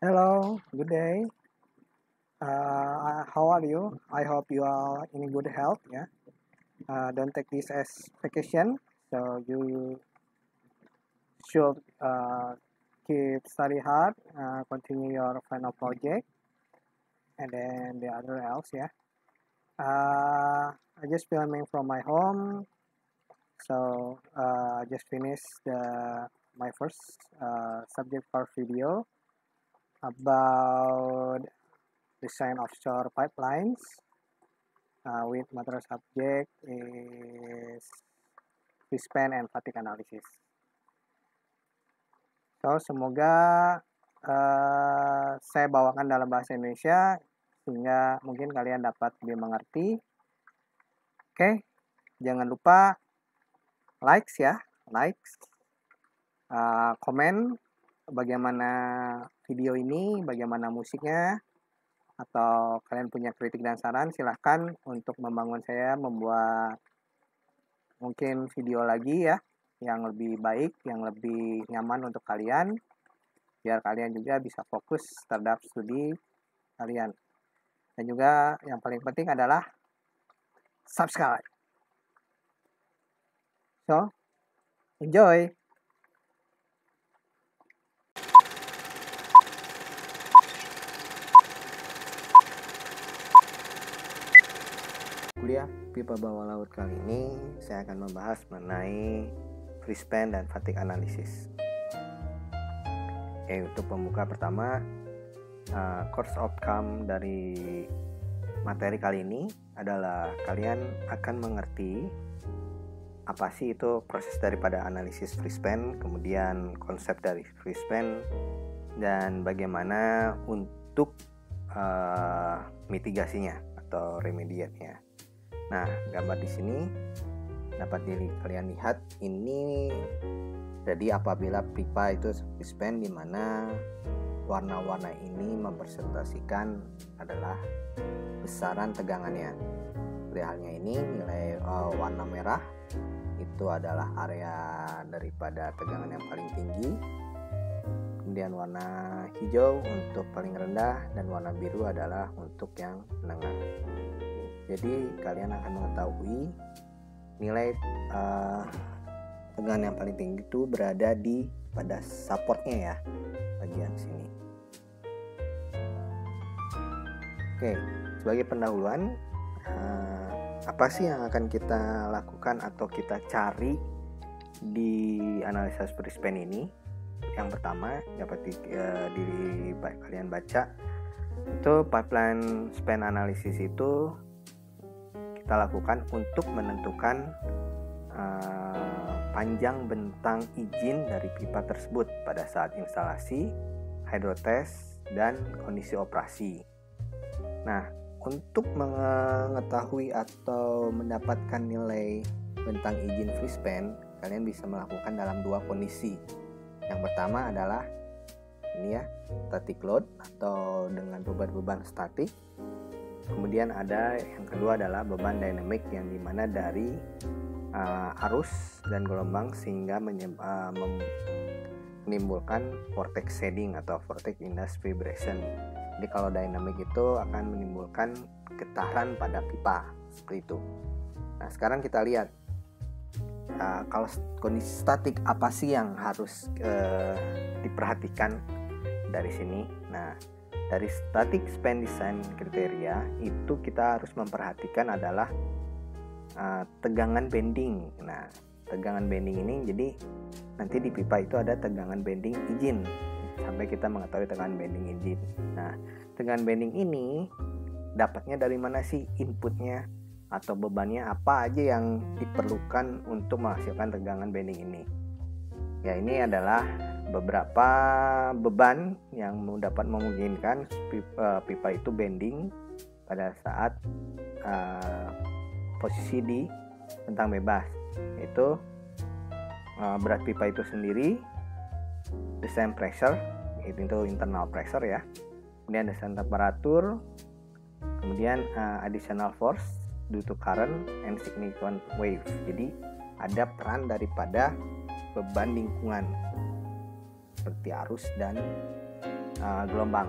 Hello, good day. How are you? I hope you are in good health. Yeah. Don't take this as vacation. So you should keep study hard, continue your final project, and then the other else. Yeah. I just filming from my home. So I just finished my first subject for video about design offshore pipelines. With material subject is Span and fatigue analysis. So semoga saya bawakan dalam bahasa Indonesia sehingga mungkin kalian dapat lebih mengerti. Oke, jangan lupa likes ya, komen bagaimana video ini, bagaimana musiknya, atau kalian punya kritik dan saran, silahkan untuk membangun saya membuat mungkin video lagi ya yang lebih baik, yang lebih nyaman untuk kalian, biar kalian juga bisa fokus terhadap studi kalian. Dan juga yang paling penting adalah subscribe. So, enjoy! Kuliah pipa bawah laut kali ini saya akan membahas mengenai free span dan fatigue analysis. Untuk pembuka pertama, course outcome dari materi kali ini adalah kalian akan mengerti apa sih itu proses daripada analisis free span, kemudian konsep dari free span, dan bagaimana untuk mitigasinya atau remediatnya. Nah, gambar di sini dapat kalian lihat ini. Jadi apabila pipa itu free span, di mana warna-warna ini mempresentasikan adalah besaran tegangannya. Seperti halnya ini nilai warna merah itu adalah area daripada tegangan yang paling tinggi. Kemudian warna hijau untuk paling rendah dan warna biru adalah untuk yang menengah. Jadi kalian akan mengetahui nilai tegangan yang paling tinggi itu berada di pada supportnya ya, bagian sini. Oke, sebagai pendahuluan, apa sih yang akan kita lakukan atau kita cari di analisa free span ini? Yang pertama dapat kalian baca itu pipeline span analysis itu kita lakukan untuk menentukan panjang bentang izin dari pipa tersebut pada saat instalasi, hydrotest, dan kondisi operasi. Nah, untuk mengetahui atau mendapatkan nilai bentang izin free span, kalian bisa melakukan dalam dua kondisi. Yang pertama adalah ini ya, static load atau dengan beban statik. Kemudian ada yang kedua adalah beban dynamic, yang dimana dari arus dan gelombang sehingga menimbulkan vortex shedding atau vortex induced vibration. Jadi kalau dynamic itu akan menimbulkan getaran pada pipa seperti itu. Nah, sekarang kita lihat kalau kondisi statik apa sih yang harus diperhatikan dari sini. Nah, dari static span design kriteria itu kita harus memperhatikan adalah tegangan bending. Nah, tegangan bending ini jadi nanti di pipa itu ada tegangan bending izin sampai kita mengetahui tegangan bending izin. Nah, tegangan bending ini dapatnya dari mana sih inputnya atau bebannya apa aja yang diperlukan untuk menghasilkan tegangan bending ini? Ya, ini adalah beberapa beban yang dapat memungkinkan pipa itu bending pada saat posisi di bentang bebas, yaitu berat pipa itu sendiri, design pressure, itu internal pressure ya, kemudian design temperatur, kemudian additional force due to current and significant wave. Jadi ada peran daripada beban lingkungan seperti arus dan gelombang.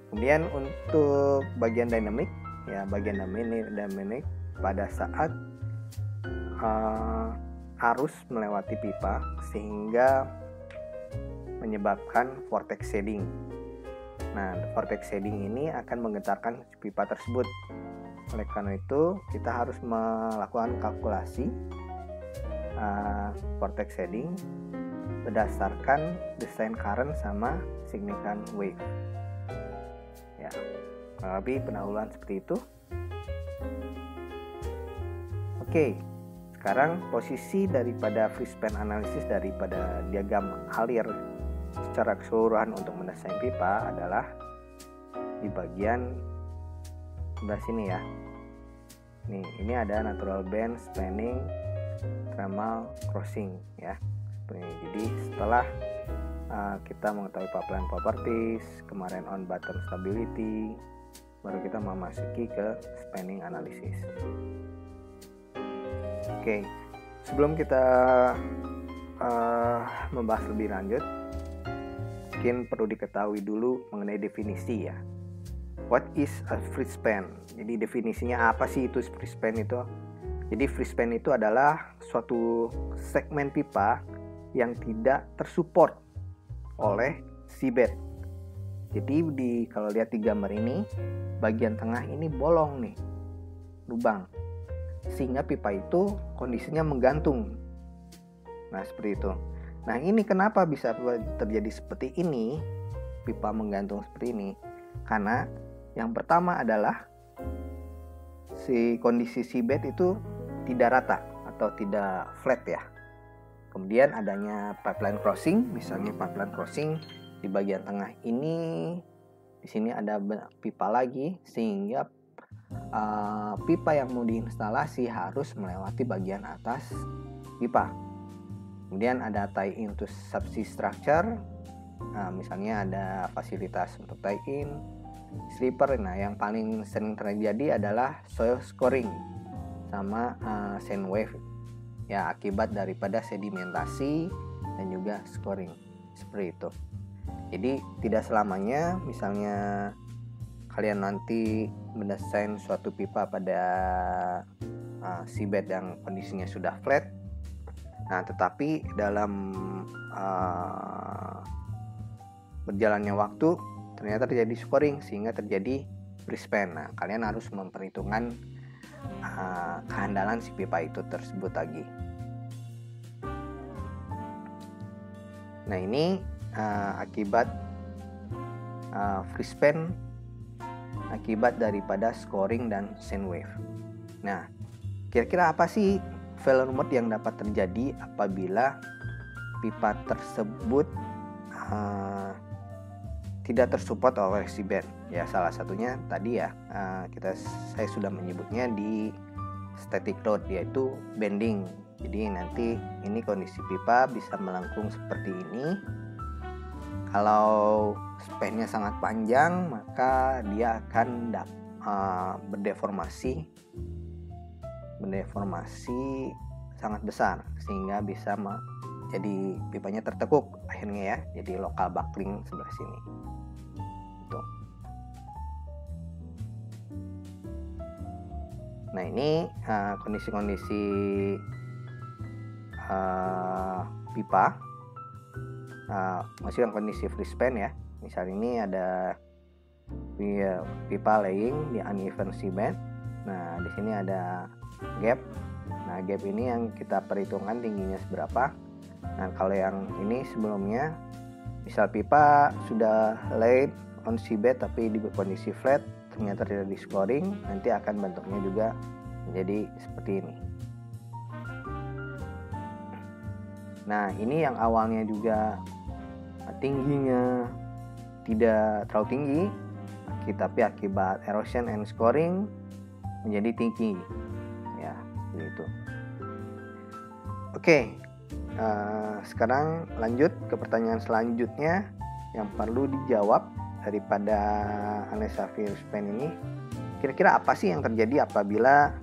Kemudian untuk bagian dynamic, ya bagian dynamic pada saat arus melewati pipa sehingga menyebabkan vortex shedding. Nah, vortex shedding ini akan menggetarkan pipa tersebut. Oleh karena itu, kita harus melakukan kalkulasi vortex shedding berdasarkan desain current sama significant wave. Ya, lebih pendahuluan seperti itu. Oke, sekarang posisi daripada free span analysis daripada diagram alir secara keseluruhan untuk mendesain pipa adalah di bagian sebelah sini ya. Nih, ini ada natural band, spanning, thermal crossing ya. Jadi setelah kita mengetahui pipeline properties, kemarin on bottom stability, baru kita memasuki ke spanning analysis. Oke, sebelum kita membahas lebih lanjut, mungkin perlu diketahui dulu mengenai definisi ya. What is a free span? Jadi definisinya apa sih itu free span itu? Jadi free span itu adalah suatu segmen pipa yang tidak tersupport oleh seabed. Jadi kalau lihat di gambar ini, bagian tengah ini bolong nih, lubang, sehingga pipa itu kondisinya menggantung. Nah, seperti itu. Nah, ini kenapa bisa terjadi seperti ini, pipa menggantung seperti ini? Karena yang pertama adalah kondisi seabed itu tidak rata atau tidak flat ya. Kemudian adanya pipeline crossing, misalnya pipeline crossing di bagian tengah ini, di sini ada pipa lagi, sehingga pipa yang mau diinstalasi harus melewati bagian atas pipa. Kemudian ada tie in to subsea structure, misalnya ada fasilitas untuk tie in, slipper. Nah, yang paling sering terjadi adalah soil scoring sama sand wave ya, akibat daripada sedimentasi dan juga scoring seperti itu. Jadi tidak selamanya misalnya kalian nanti mendesain suatu pipa pada seabed yang kondisinya sudah flat, nah tetapi dalam berjalannya waktu ternyata terjadi scoring sehingga terjadi free span. Nah, kalian harus memperhitungkan kehandalan si pipa itu tersebut lagi. Nah, ini akibat free span akibat daripada scoring dan sand wave. Nah, kira-kira apa sih failure mode yang dapat terjadi apabila pipa tersebut tidak tersupport oleh seabed? Ya, salah satunya tadi ya, saya sudah menyebutnya di static load, yaitu bending. Jadi nanti ini kondisi pipa bisa melengkung seperti ini. Kalau span-nya sangat panjang, maka dia akan berdeformasi sangat besar sehingga bisa jadi pipanya tertekuk akhirnya ya, jadi local buckling sebelah sini. Itu. Nah, ini kondisi-kondisi pipa, masih yang kondisi free span ya. Misal ini ada pipa laying di uneven seabed. Nah, di sini ada gap. Nah, gap ini yang kita perhitungkan tingginya seberapa. Nah, kalau yang ini sebelumnya, misal pipa sudah laid on seabed tapi di kondisi flat, ternyata tidak di scoring, nanti akan bentuknya juga menjadi seperti ini. Nah, ini yang awalnya juga tingginya tidak terlalu tinggi, tapi akibat erosion and scoring menjadi tinggi ya, begitu. Oke, sekarang lanjut ke pertanyaan selanjutnya yang perlu dijawab daripada analisa free span ini. Kira-kira apa sih yang terjadi apabila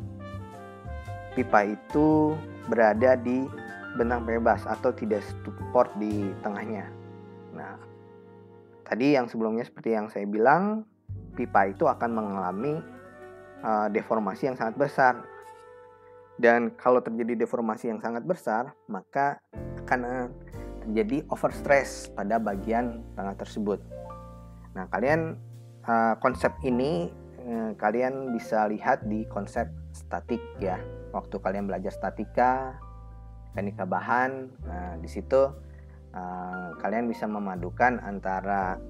pipa itu berada di benang bebas atau tidak support di tengahnya? Nah, tadi yang sebelumnya seperti yang saya bilang, pipa itu akan mengalami deformasi yang sangat besar. Dan kalau terjadi deformasi yang sangat besar, maka akan terjadi overstress pada bagian tengah tersebut. Nah, konsep ini kalian bisa lihat di konsep statik ya. Waktu kalian belajar statika, mekanika bahan, di situ kalian bisa memadukan antara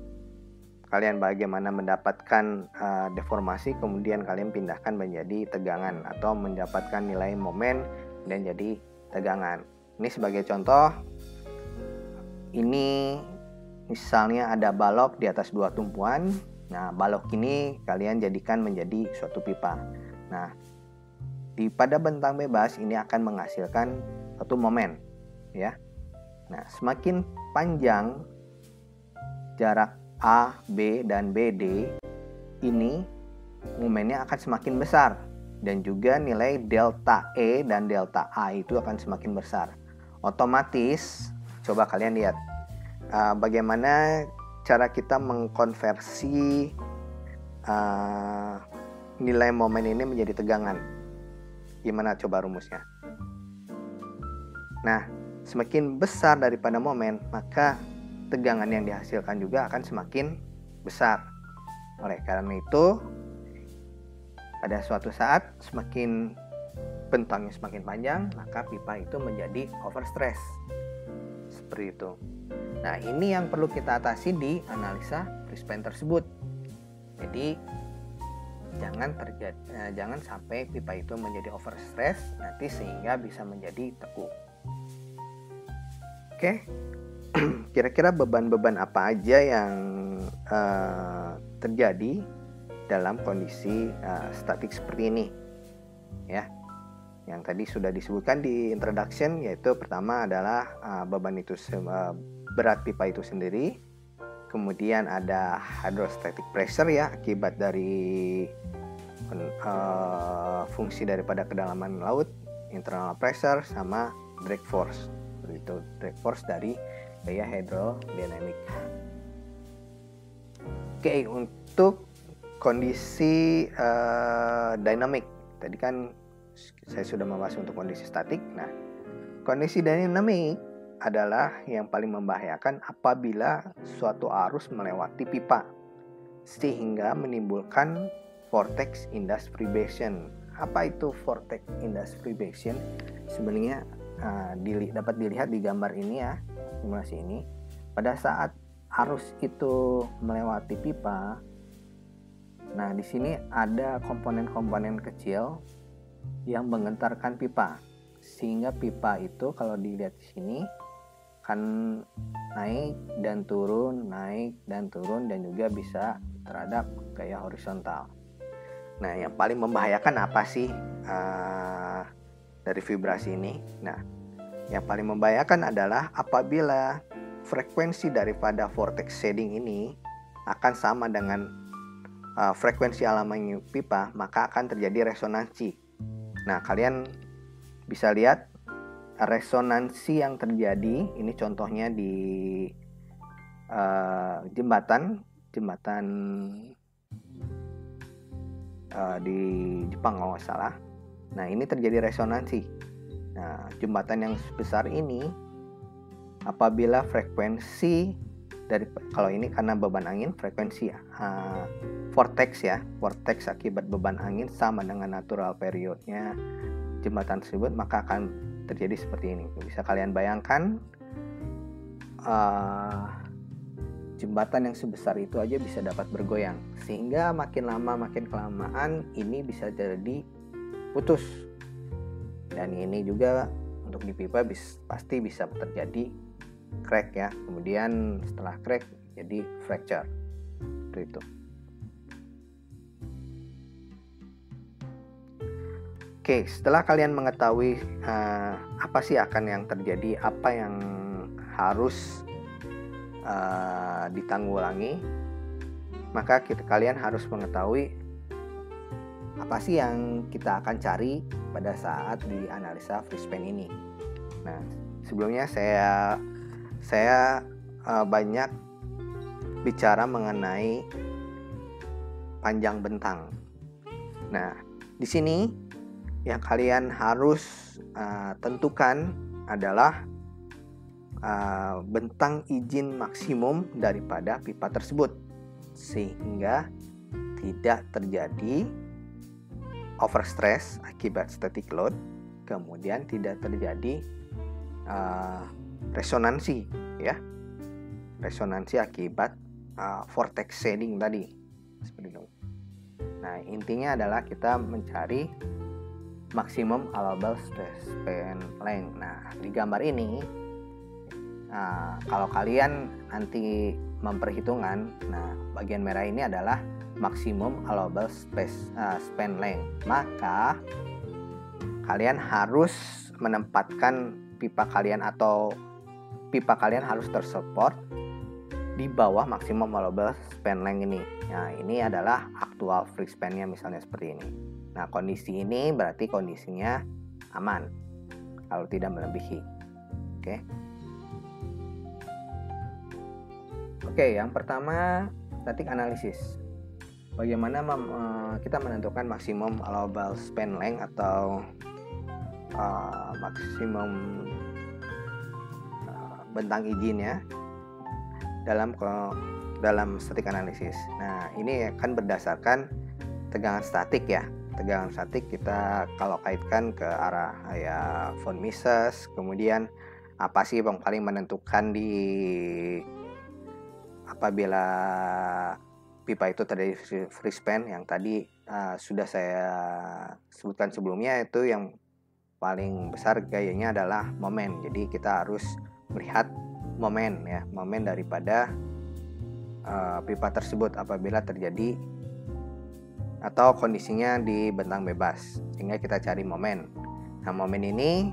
kalian bagaimana mendapatkan deformasi, kemudian kalian pindahkan menjadi tegangan atau mendapatkan nilai momen dan jadi tegangan. Ini sebagai contoh, ini misalnya ada balok di atas 2 tumpuan. Nah, balok ini kalian jadikan menjadi suatu pipa. Nah, pada bentang bebas ini akan menghasilkan suatu momen ya. Nah, semakin panjang jarak A, B, dan BD ini, momennya akan semakin besar. Dan juga nilai delta E dan delta A itu akan semakin besar. Otomatis, coba kalian lihat bagaimana cara kita mengkonversi nilai momen ini menjadi tegangan. Gimana coba rumusnya? Nah, semakin besar daripada momen, maka tegangan yang dihasilkan juga akan semakin besar. Oleh karena itu, pada suatu saat semakin bentangnya semakin panjang, maka pipa itu menjadi overstress. Seperti itu. Nah, ini yang perlu kita atasi di analisa free span tersebut. Jadi jangan sampai pipa itu menjadi overstress nanti sehingga bisa menjadi teku. Oke. Kira-kira beban-beban apa aja yang terjadi dalam kondisi statik seperti ini ya, yang tadi sudah disebutkan di introduction, yaitu pertama adalah beban itu berat pipa itu sendiri, kemudian ada hydrostatic pressure ya, akibat dari fungsi daripada kedalaman laut, internal pressure, sama drag force. Itu drag force dari gaya hidrodinamik. Oke, untuk kondisi dinamik, tadi kan saya sudah membahas untuk kondisi statik. Nah, kondisi dinamik adalah yang paling membahayakan apabila suatu arus melewati pipa sehingga menimbulkan vortex induced vibration. Apa itu vortex induced vibration? Sebenarnya dapat dilihat di gambar ini ya, simulasi ini. Pada saat arus itu melewati pipa, nah di sini ada komponen-komponen kecil yang menggentarkan pipa, sehingga pipa itu kalau dilihat di sini kan naik dan turun, dan juga bisa terhadap gaya horizontal. Nah, yang paling membahayakan apa sih dari vibrasi ini? Nah, yang paling membahayakan adalah apabila frekuensi daripada vortex shading ini akan sama dengan frekuensi alami pipa, maka akan terjadi resonansi. Nah, kalian bisa lihat resonansi yang terjadi. Ini contohnya di jembatan di Jepang kalau nggak salah. Nah, ini terjadi resonansi. Nah, jembatan yang sebesar ini apabila frekuensi dari, kalau ini karena beban angin, frekuensi vortex akibat beban angin sama dengan natural periodnya jembatan tersebut, maka akan terjadi seperti ini. Bisa kalian bayangkan jembatan yang sebesar itu aja bisa dapat bergoyang, sehingga makin lama makin kelamaan ini bisa jadi putus. Dan ini juga untuk di pipa pasti bisa terjadi crack ya. Kemudian setelah crack jadi fracture. Seperti itu. Oke, setelah kalian mengetahui apa sih akan yang terjadi, apa yang harus ditanggulangi, maka kalian harus mengetahui apa sih yang kita akan cari pada saat di analisa free span ini. Nah, sebelumnya saya banyak bicara mengenai panjang bentang. Nah, di sini yang kalian harus tentukan adalah bentang izin maksimum daripada pipa tersebut, sehingga tidak terjadi overstress akibat static load, kemudian tidak terjadi resonansi, ya, resonansi akibat vortex shedding tadi, seperti itu. Nah, intinya adalah kita mencari maksimum allowable span length. Nah, di gambar ini, kalau kalian nanti memperhitungkan, nah bagian merah ini adalah maksimum allowable span length. Maka kalian harus menempatkan pipa kalian atau pipa kalian harus tersupport di bawah maksimum allowable span length ini. Nah, ini adalah aktual free span-nya misalnya seperti ini. Nah, kondisi ini berarti kondisinya aman kalau tidak melebihi. Oke, yang pertama static analysis. Bagaimana kita menentukan maksimum allowable span length atau maksimum bentang izin ya dalam static analysis. Nah, ini akan berdasarkan tegangan statik ya. Tegangan statik kita kalau kaitkan ke arah ya von Mises, kemudian apa sih yang paling menentukan di apabila pipa itu terjadi free span yang tadi sudah saya sebutkan sebelumnya, itu yang paling besar gayanya adalah momen. Jadi kita harus melihat momen ya, momen daripada pipa tersebut apabila terjadi atau kondisinya di bentang bebas, sehingga kita cari momen. Nah, momen ini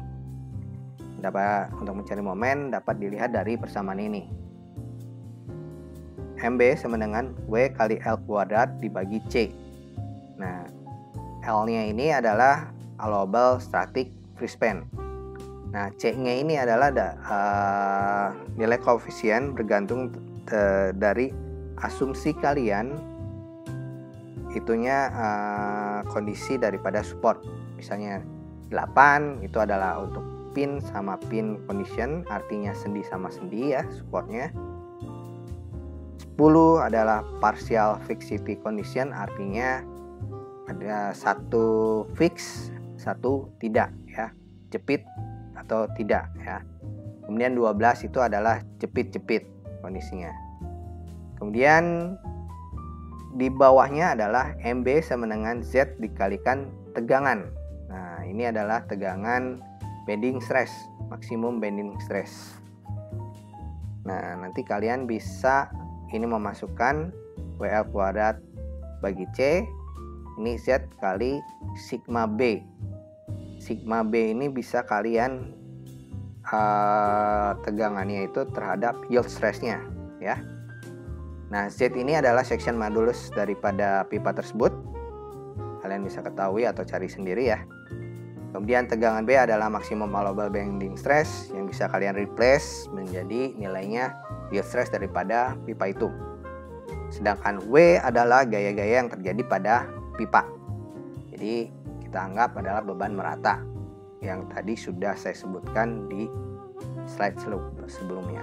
untuk mencari momen dapat dilihat dari persamaan ini. MB sama dengan W kali L kuadrat dibagi C. Nah, L-nya ini adalah allowable static free span. Nah, C-nya ini adalah nilai koefisien bergantung dari asumsi kalian itunya kondisi daripada support. Misalnya 8 itu adalah untuk pin sama pin condition, artinya sendi sama sendi ya supportnya. 10 adalah partial fixity condition, artinya ada satu fix, satu tidak ya, jepit atau tidak ya. Kemudian 12 itu adalah jepit-jepit kondisinya. Kemudian di bawahnya adalah MB sama dengan Z dikalikan tegangan. Nah, ini adalah tegangan bending stress, maksimum bending stress. Nah, nanti kalian bisa ini memasukkan WL kuadrat bagi C, ini Z kali sigma B. Sigma B ini bisa kalian tegangannya itu terhadap yield stressnya ya. Nah, Z ini adalah section modulus daripada pipa tersebut. Kalian bisa ketahui atau cari sendiri ya. Kemudian tegangan B adalah maksimum allowable bending stress yang bisa kalian replace menjadi nilainya yield stress daripada pipa itu. Sedangkan W adalah gaya-gaya yang terjadi pada pipa. Jadi kita anggap adalah beban merata yang tadi sudah saya sebutkan di slide sebelumnya.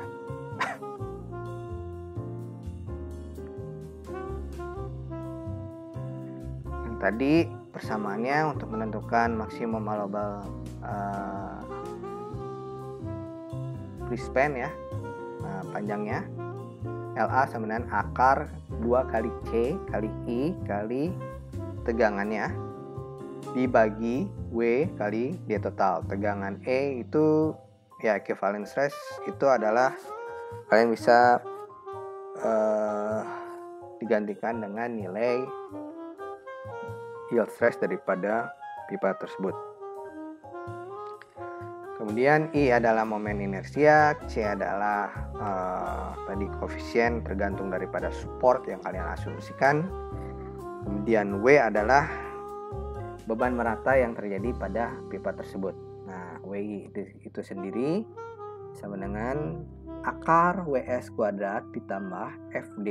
Yang tadi persamaannya untuk menentukan maksimum allowable free span ya, panjangnya LA sama dengan akar 2 kali C kali I kali tegangannya dibagi W kali D total. Tegangan E itu ya equivalent stress, itu adalah kalian bisa digantikan dengan nilai yield stress daripada pipa tersebut. Kemudian I adalah momen inersia, C adalah tadi koefisien tergantung daripada support yang kalian asumsikan. Kemudian W adalah beban merata yang terjadi pada pipa tersebut. Nah, W itu sendiri sama dengan akar WS kuadrat ditambah FD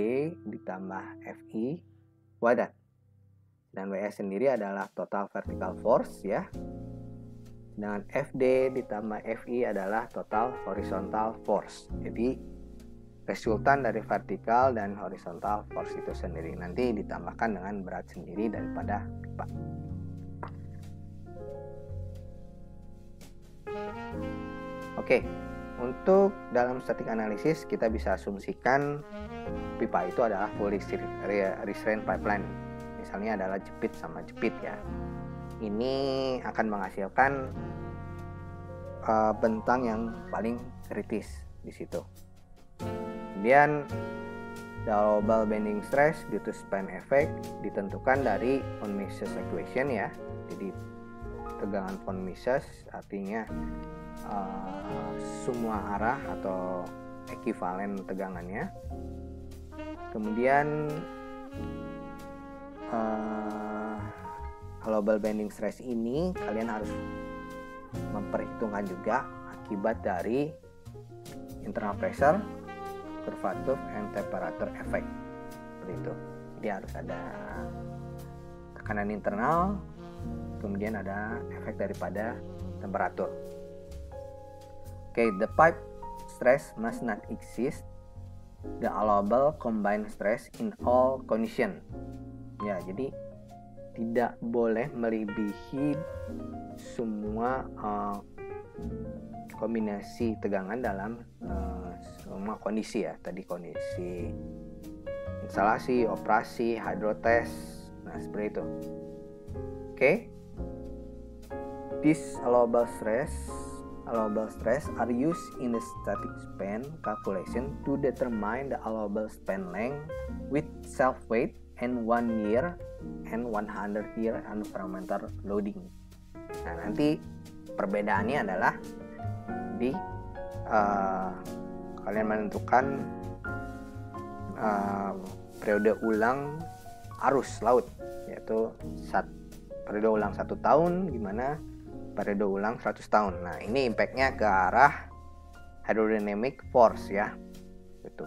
ditambah FI kuadrat. Dan WS sendiri adalah total vertical force ya. Dan FD ditambah FI adalah total horizontal force. Jadi resultan dari vertikal dan horizontal force itu sendiri nanti ditambahkan dengan berat sendiri daripada pipa. Oke, untuk dalam static analysis kita bisa asumsikan pipa itu adalah fully restrained pipeline. Misalnya adalah jepit sama jepit ya. Ini akan menghasilkan bentang yang paling kritis di situ. Kemudian the allowable bending stress due to span effect ditentukan dari von Mises equation ya. Jadi tegangan von Mises artinya semua arah atau ekivalen tegangannya. Kemudian allowable bending stress ini kalian harus memperhitungkan juga akibat dari internal pressure, curvature, and temperature effect. Seperti itu. Jadi harus ada tekanan internal, kemudian ada efek daripada temperatur. Okay, the pipe stress must not exceed the allowable combined stress in all condition. Ya, jadi tidak boleh melebihi semua kombinasi tegangan dalam semua kondisi ya. Tadi kondisi instalasi, operasi, hydrotest. Nah, seperti itu. Oke. This allowable stress are used in the static span calculation to determine the allowable span length with self weight and 1 year and 100 year environmental loading. Nah, nanti perbedaannya adalah di kalian menentukan periode ulang arus laut, yaitu periode ulang 1 tahun, gimana periode ulang 100 tahun. Nah, ini impactnya ke arah hydrodynamic force ya. Gitu.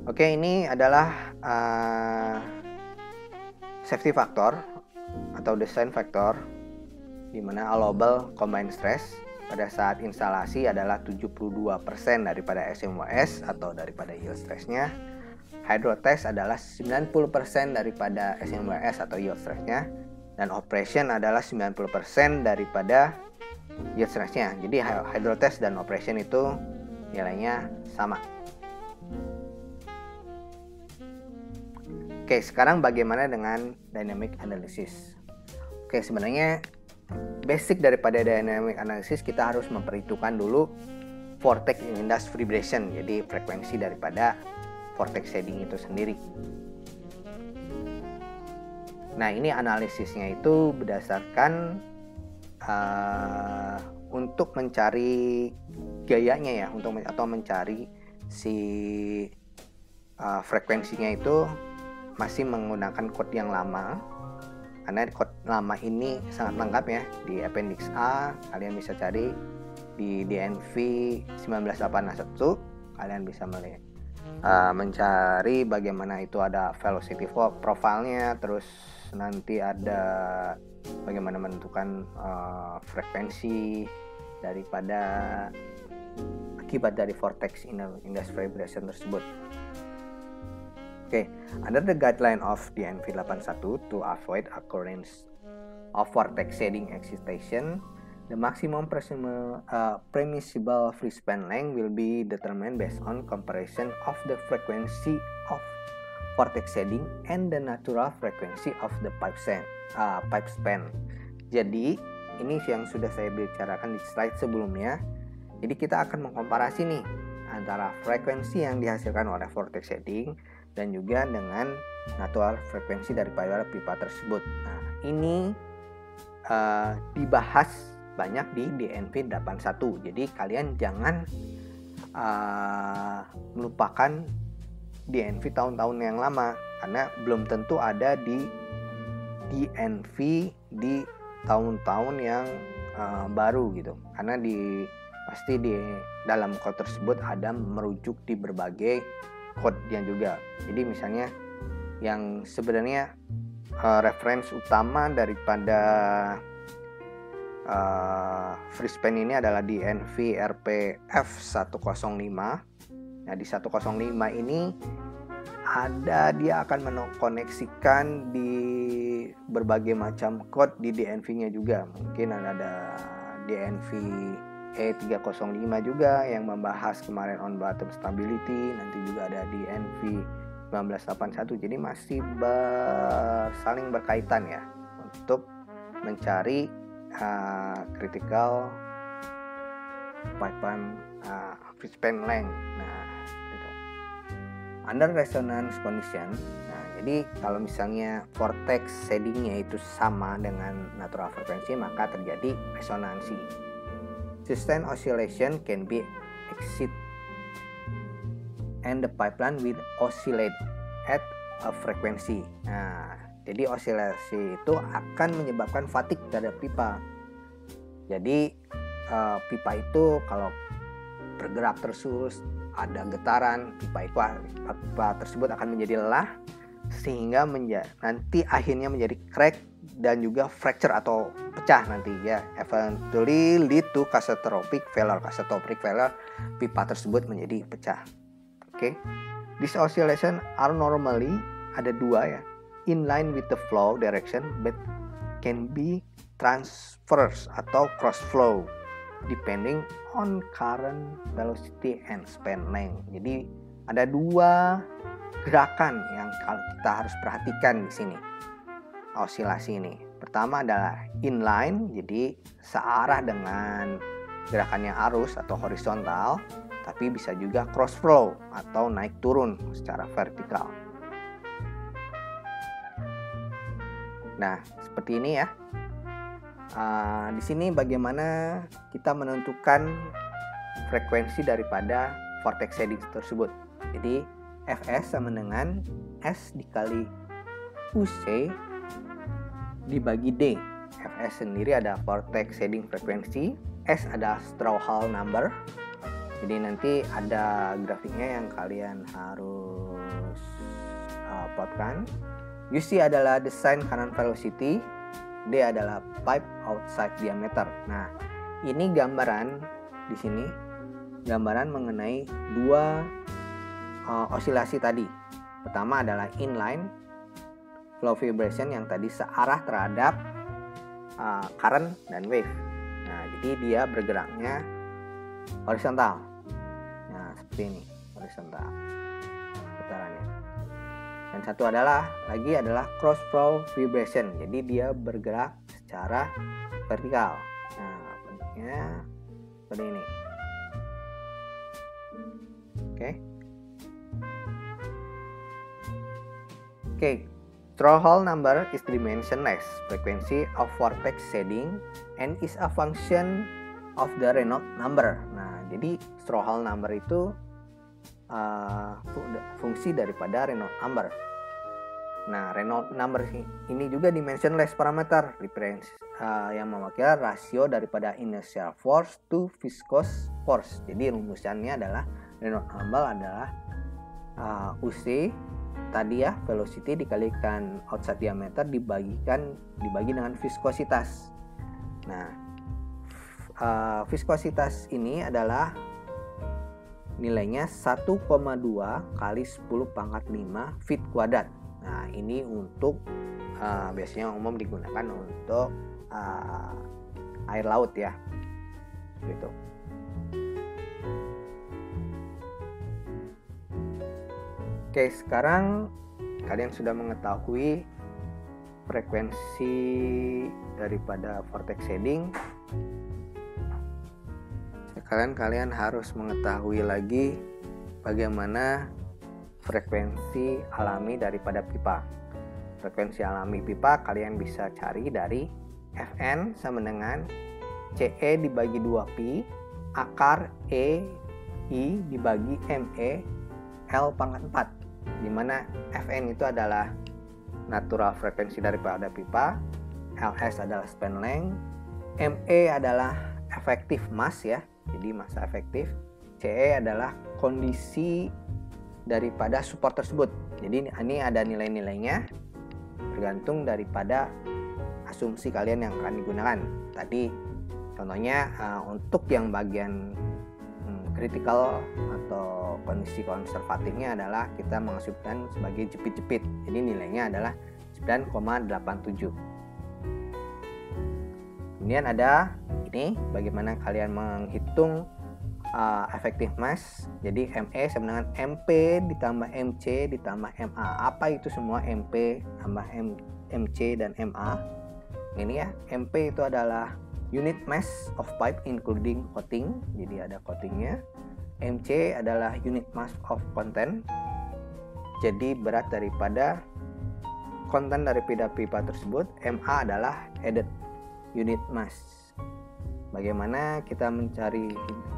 Oke, ini adalah safety factor atau design factor di mana allowable combined stress pada saat instalasi adalah 72% daripada SMWS atau daripada yield stressnya. Hydrotest adalah 90% daripada SMWS atau yield stressnya, dan operation adalah 90% daripada yield stressnya. Jadi hydrotest dan operation itu nilainya sama. Oke, sekarang bagaimana dengan dynamic analysis? Oke, sebenarnya basic daripada dynamic analysis kita harus memperhitungkan dulu vortex index vibration, jadi frekuensi daripada vortex shading itu sendiri. Nah, ini analisisnya itu berdasarkan untuk mencari gayanya ya, atau mencari si frekuensinya itu masih menggunakan code yang lama. Karena code lama ini sangat lengkap ya, di appendix A kalian bisa cari, di DNV 1981 kalian bisa melihat mencari bagaimana itu ada velocity profile-nya, terus nanti ada bagaimana menentukan frekuensi daripada akibat dari vortex index vibration tersebut. Okay, under the guideline of DNV 81 to avoid occurrence of vortex shading excitation, the maximum permissible free span length will be determined based on comparison of the frequency of vortex shading and the natural frequency of the pipe span. Jadi ini yang sudah saya bicarakan di slide sebelumnya. Jadi kita akan mengkomparasi nih antara frekuensi yang dihasilkan oleh vortex shading dan juga dengan natural frekuensi daripada pipa tersebut. Nah, ini dibahas banyak di DNV 81. Jadi kalian jangan melupakan DNV tahun-tahun yang lama, karena belum tentu ada di DNV di tahun-tahun yang baru gitu, karena pasti di dalam code tersebut ada merujuk di berbagai code-nya juga. Jadi misalnya yang sebenarnya reference utama daripada FreeSpan ini adalah di NVRPF 105. Nah, di 105 ini dia akan mengkoneksikan di berbagai macam code di DNV-nya juga. Mungkin ada DNV E305 juga yang membahas kemarin on bottom stability, nanti juga ada DNV 1981. Jadi masih saling berkaitan ya untuk mencari critical pipeline FreeSpan length. Nah, gitu. Under resonance condition. Nah, jadi kalau misalnya vortex shadingnya itu sama dengan natural frequency, maka terjadi resonansi. Sustained oscillation can be exit and the pipeline will oscillate at a frequency. Nah, jadi osilasi itu akan menyebabkan fatigue terhadap pipa. Jadi pipa itu kalau bergerak terus, ada getaran, pipa tersebut akan menjadi lelah sehingga nanti akhirnya menjadi crack dan juga fracture atau pecah nanti ya. Eventually lead to catastrophic failure. Catastrophic failure, pipa tersebut menjadi pecah. Oke. These oscillation are normally ada dua ya. In line with the flow direction but can be transverse atau cross flow depending on current velocity and span length. Jadi ada dua gerakan yang kita harus perhatikan di sini. Osilasi ini. Pertama adalah inline, jadi searah dengan gerakannya arus atau horizontal, tapi bisa juga cross flow atau naik turun secara vertikal. Nah, seperti ini ya. Di sini bagaimana kita menentukan frekuensi daripada vortex shading tersebut. Jadi Fs sama dengan S dikali UC dibagi D. Fs sendiri ada vortex shading frekuensi, S ada Strouhal number. Jadi nanti ada grafiknya yang kalian harus plotkan. UC adalah design current velocity, D adalah pipe outside diameter. Nah, ini gambaran di sini, gambaran mengenai dua osilasi tadi. Pertama adalah inline flow vibration yang tadi searah terhadap current dan wave. Nah, jadi dia bergeraknya horizontal. Nah, seperti ini, horizontal putarannya. Dan satu adalah cross flow vibration. Jadi dia bergerak secara vertikal. Nah, bentuknya seperti ini. Oke. Strouhal number is dimensionless frequency of vortex shading and is a function of the Reynolds number. Nah, jadi Strouhal number itu fungsi daripada Reynolds number. Nah, Reynolds number ini juga dimensionless parameter yang mewakili rasio daripada inertial force to viscous force. Jadi rumusannya adalah Reynolds number adalah UC tadi ya, velocity dikalikan outside diameter dibagi dengan viskositas. Nah, viskositas ini adalah nilainya 1,2 kali 10 pangkat 5 feet kuadrat. Nah, ini untuk biasanya umum digunakan untuk air laut ya, gitu. Oke, sekarang kalian sudah mengetahui frekuensi daripada vortex shading. Sekarang kalian harus mengetahui lagi bagaimana frekuensi alami daripada pipa. Frekuensi alami pipa kalian bisa cari dari Fn sama dengan CE dibagi 2pi akar E I dibagi ME L pangkat 4, di mana Fn itu adalah natural frekuensi daripada pipa, Ls adalah span length, ME adalah efektif mass ya, jadi massa efektif. CE adalah kondisi daripada support tersebut. Jadi ini ada nilai-nilainya tergantung daripada asumsi kalian yang akan digunakan. Tadi contohnya untuk yang bagian kritikal atau kondisi konservatifnya adalah kita mengasumsikan sebagai jepit-jepit. Jadi nilainya adalah 9,87. Kemudian ada ini bagaimana kalian menghitung effective mass. Jadi ME sama dengan MP ditambah MC ditambah MA. Apa itu semua MP tambah MC dan MA? Ini ya, MP itu adalah unit mass of pipe including coating. Jadi ada coatingnya. MC adalah unit mass of content. Jadi berat daripada konten daripada pipa tersebut. MA adalah added unit mass. Bagaimana kita mencari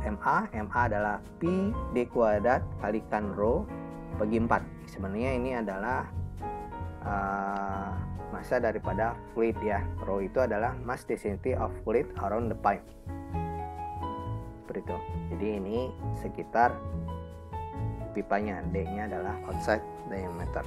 MA? MA adalah Pi D kuadrat kalikan Rho bagi 4. Sebenarnya ini adalah massa daripada fluid ya. Rho itu adalah mass density of fluid around the pipe. Seperti itu. Jadi ini sekitar pipanya. D-nya adalah outside diameter.